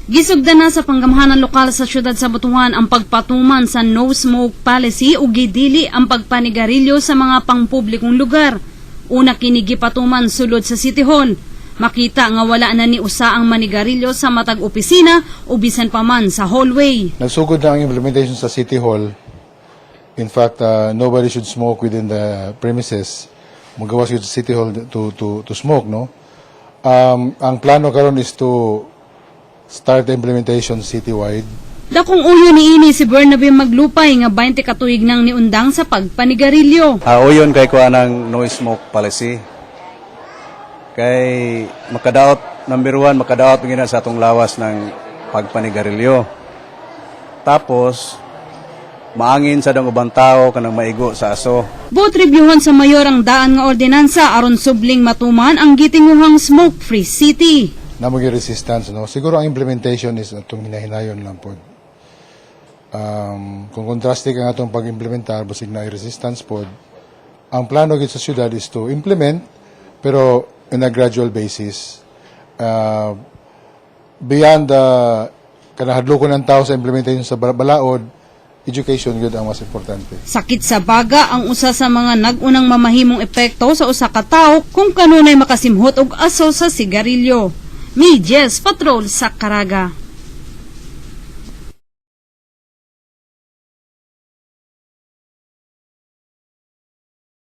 Gisugdan na sa panggamahanan lokal sa syudad sa Butuan ang pagpatuman sa no smoke policy ug gidili ang pagpanigarilyo sa mga pangpublikong lugar. Una kini gipatuman sulod sa City Hall. Makita nga wala na ni usa ang manigarilyo sa matag opisina o bisan pa man sa hallway. Nagsugod na ang implementation sa City Hall. In fact, nobody should smoke within the premises. Magawas yun sa City Hall to smoke, no? Ang plano karon is to start the implementation citywide. Dakong uyo niini si Bernabe Maglupay nga 20 katuig nang niundang sa pagpanigarilyo. Uyon kay kuha ng no smoke policy. Kay makadaot, number 1, makadaot ngina sa atong lawas ng pagpanigarilyo. Tapos, maangin sa dang ubang tao kanang maigo sa aso. Both reviewhan sa mayor ang daan nga ordinansa aron subling matuman ang gitinguhang smoke-free city. Namang resistance, no? Siguro ang implementation is itong hinahinayon lang po. Kung kontraste ka nga itong pag-implementar, basig na resistance po, ang plano sa syudad is to implement, pero in a gradual basis. Beyond the kanahadloko ng tao sa implementation sa balaod, education yun ang mas importante. Sakit sa baga ang usa sa mga nagunang mamahimong epekto sa usa ka tawo kung kanunay makasimhot og aso sa sigarilyo. Medyes Patrol sa Caraga.